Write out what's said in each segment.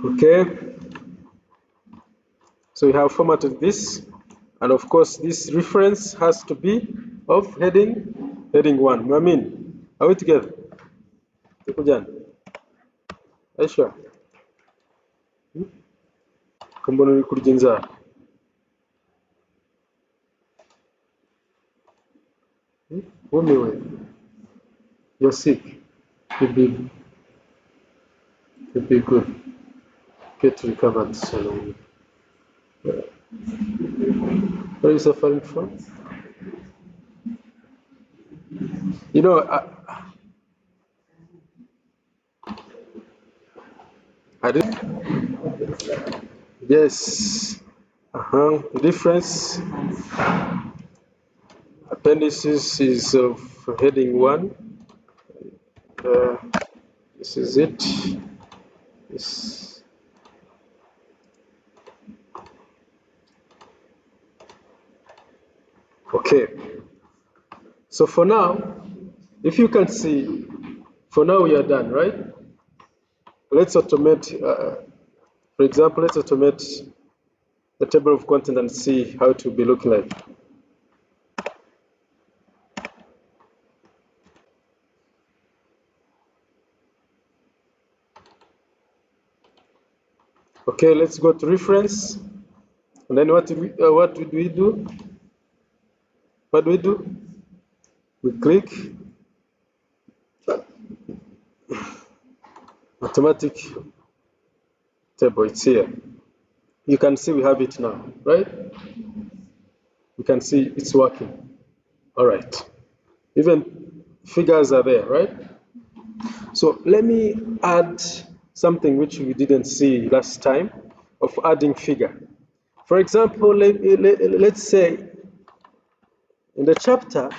Okay, so we have formatted this, and of course this reference has to be of heading 1. I mean, are we together? Tukujan. Aisha. Kumbono kurjinza. Women, you're sick. You'll be good. Get recovered soon. Where are you suffering from? You know, I did. Yes. Difference. Appendices is of heading 1. This is it. This. Okay. So for now, if you can see, for now we are done, right? Let's automate, for example, let's automate the table of content and see how it will be looking like. Okay, let's go to reference. And then what do we do? What do we do? We click automatic table. It's here. You can see we have it now, right? You can see it's working. All right. Even figures are there, right? So let me add something which we didn't see last time of adding figure. For example, let's say in the chapter,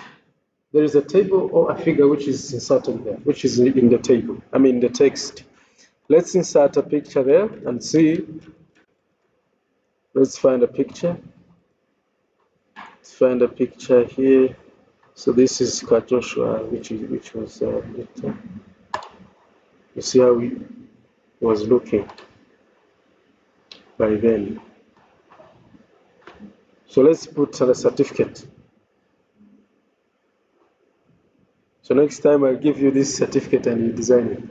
there is a table or a figure which is inserted there, which is in the table, I mean the text. Let's insert a picture there and see. Let's find a picture. Let's find a picture here. So this is Joshua, which was you see how he was looking by then. So let's put a certificate. So next time I'll give you this certificate and you design it.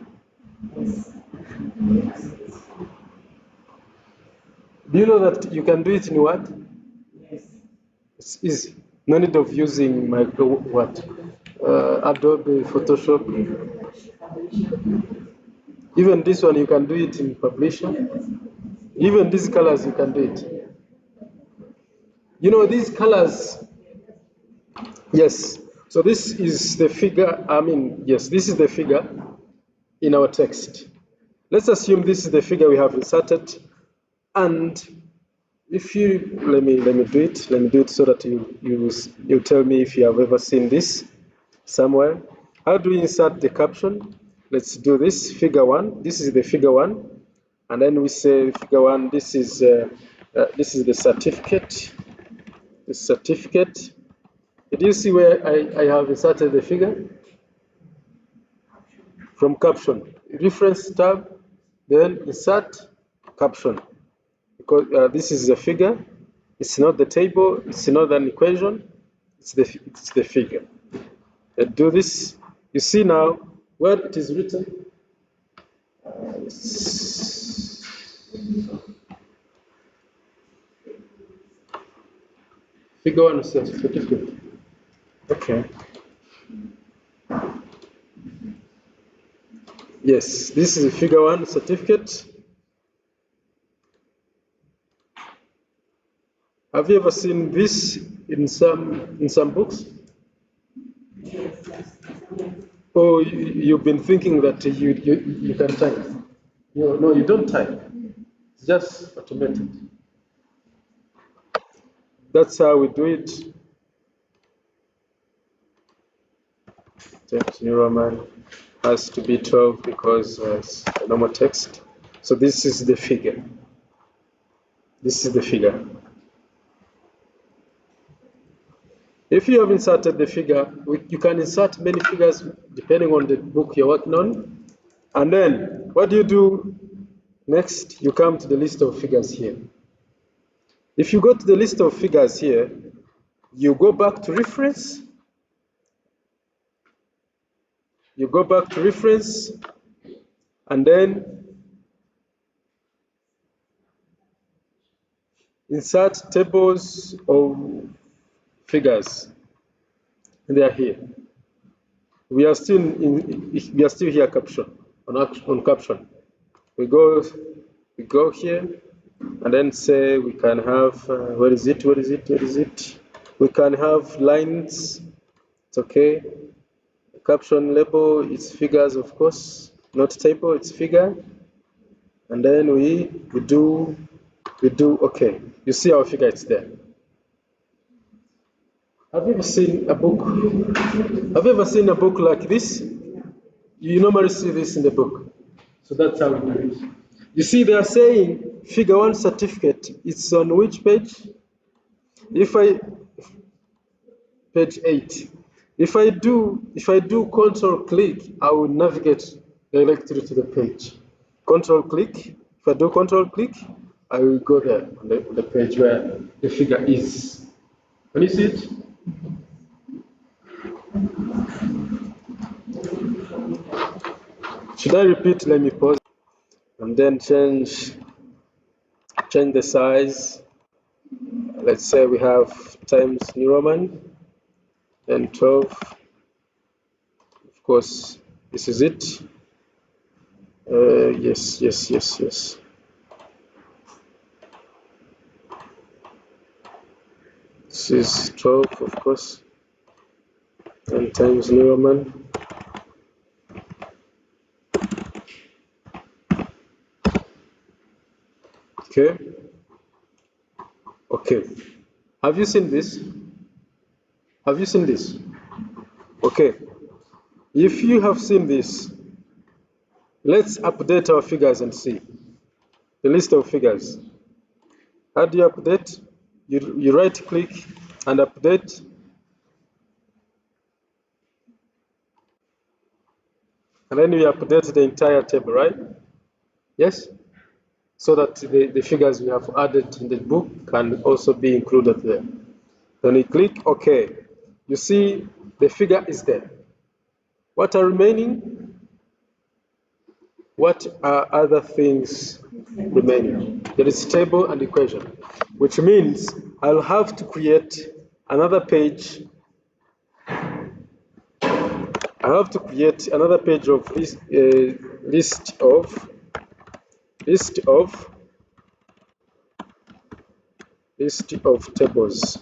Do you know that you can do it in Word? Yes. It's easy. No need of using Adobe Photoshop. Even this one you can do it in Publisher. Even these colors you can do it. You know these colors. Yes. So this is the figure. Yes, this is the figure in our text. Let's assume this is the figure we have inserted, and if you let me do it. Let me do it so that you tell me if you have ever seen this somewhere. How do we insert the caption? Let's do this. Figure 1. This is the figure 1, and then we say figure 1. This is the certificate. The certificate. Did you see where I have inserted the figure? From caption. Reference tab, then insert caption. Because this is the figure. It's not the table. It's not an equation. It's the figure. Do this. You see now where it is written. Figure 1 is certificate. Okay. Yes, this is a figure 1 certificate. Have you ever seen this in some books? Oh, you've been thinking that you can type. No, you don't type. It's just automated. That's how we do it. Times New Roman has to be 12 because it's a normal text. So this is the figure. This is the figure. If you have inserted the figure, you can insert many figures depending on the book you're working on. And then what do? Next, you come to the list of figures here. If you go to the list of figures here, you go back to reference. You go back to reference, and then insert tables of figures. And they are here. We are still here caption on caption. We go here, and then say we can have where is it? We can have lines. It's okay. The caption label is figures, of course, not table. It's figure. And then we do okay. You see our figure, it's there. Have you ever seen a book? Have you ever seen a book like this? You normally see this in the book. So that's how we do it. You see, they are saying figure 1 certificate. It's on which page? Page 8. If I do control click, I will navigate directly to the page. Control click. If I do control click, I will go there on the page where the figure is. Can you see it? Should I repeat? Let me pause and then change the size. Let's say we have Times New Roman, then 12. Of course, this is it. Yes. This is 12, of course, and Times New Roman. Okay. Have you seen this? Okay. If you have seen this, let's update our figures and see the list of figures. How do you update? You right click and update. And then we update the entire table, right? Yes? So that the figures we have added in the book can also be included there. Then you click OK. You see the figure is there. What are remaining? What are other things remaining? There is table and equation, which means I'll have to create another page. I have to create another page of this list of tables,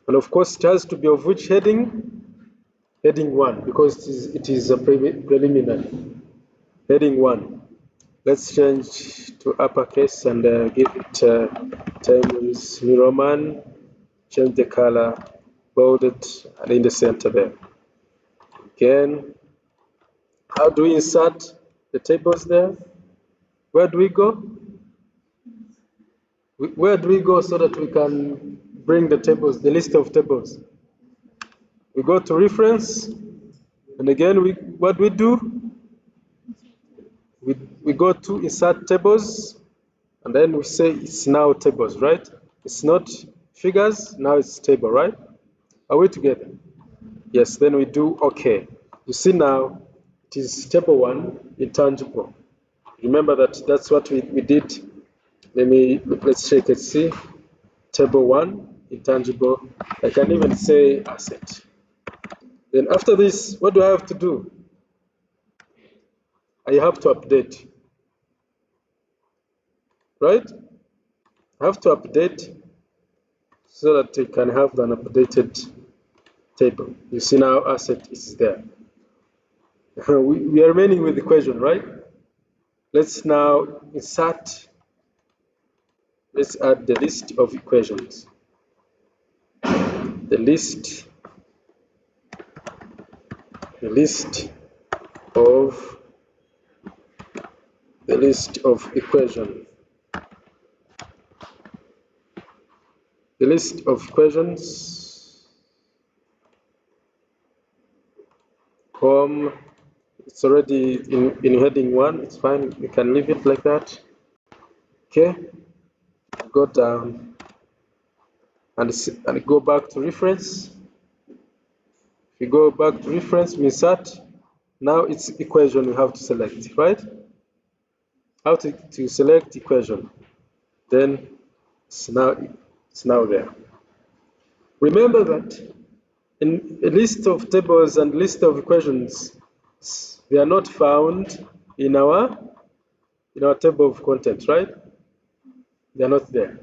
and of course it has to be of which heading? Heading 1, because it is a preliminary. Heading 1. Let's change to uppercase and give it Times New Roman. Change the color, bold it, and in the center there. Again, how do we insert the tables there? Where do we go? Where do we go so that we can bring the tables, the list of tables? We go to reference, and again, what we do? We go to insert tables, and then we say it's now tables, right? It's not figures, now it's table, right? Are we together? Yes, then we do OK. You see now, it is table 1, intangible. Remember that's what we did. Let's check it, see. Table 1, intangible. I can even say asset. Then after this, what do I have to do? I have to update, right? I have to update so that I can have an updated table. You see now asset is there. We are remaining with the equation, right? Let's now insert. Let's add the list of equations. The list of equations. The list of equations. It's already in heading 1. It's fine. We can leave it like that. Okay, go down and go back to reference. If you go back to reference, we insert. Now it's equation we have to select, right? How to select equation. Then it's now there. Remember that in a list of tables and list of equations, they are not found in our table of contents, right? They are not there.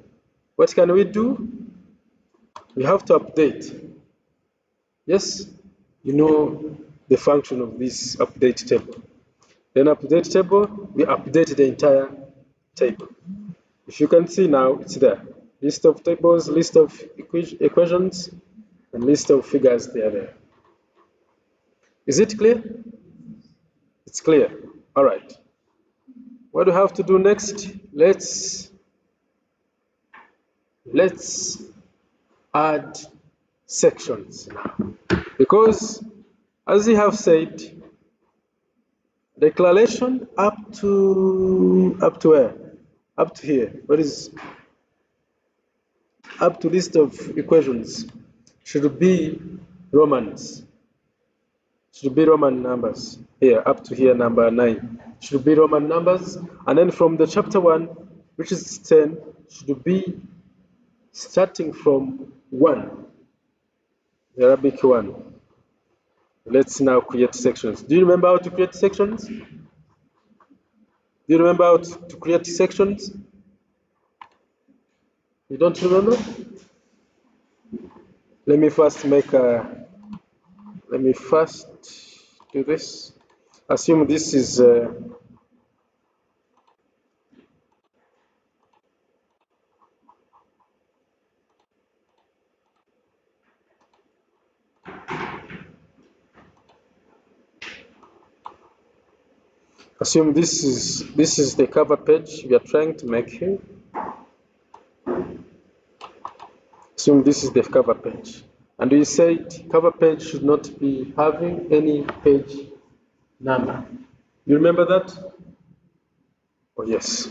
What can we do? We have to update. Yes, you know the function of this update table. Then update table, we update the entire table. If you can see now, it's there. List of tables, list of equations, and list of figures, they are there. Is it clear? It's clear. All right. What do we have to do next? Let's add sections now. Because as we have said, declaration up to where? Up to here. What is up to list of equations should be Romans. Should be Roman numbers. Here, up to here, number 9. Should be Roman numbers. And then from the chapter 1, which is 10, should be starting from 1. The Arabic 1. Let's now create sections. Do you remember how to create sections? Do you remember how to create sections? You don't remember? Let me first do this. Assume this is assume this is the cover page we are trying to make here. Assume this is the cover page. And we said cover page should not be having any page number. You remember that? Oh, yes.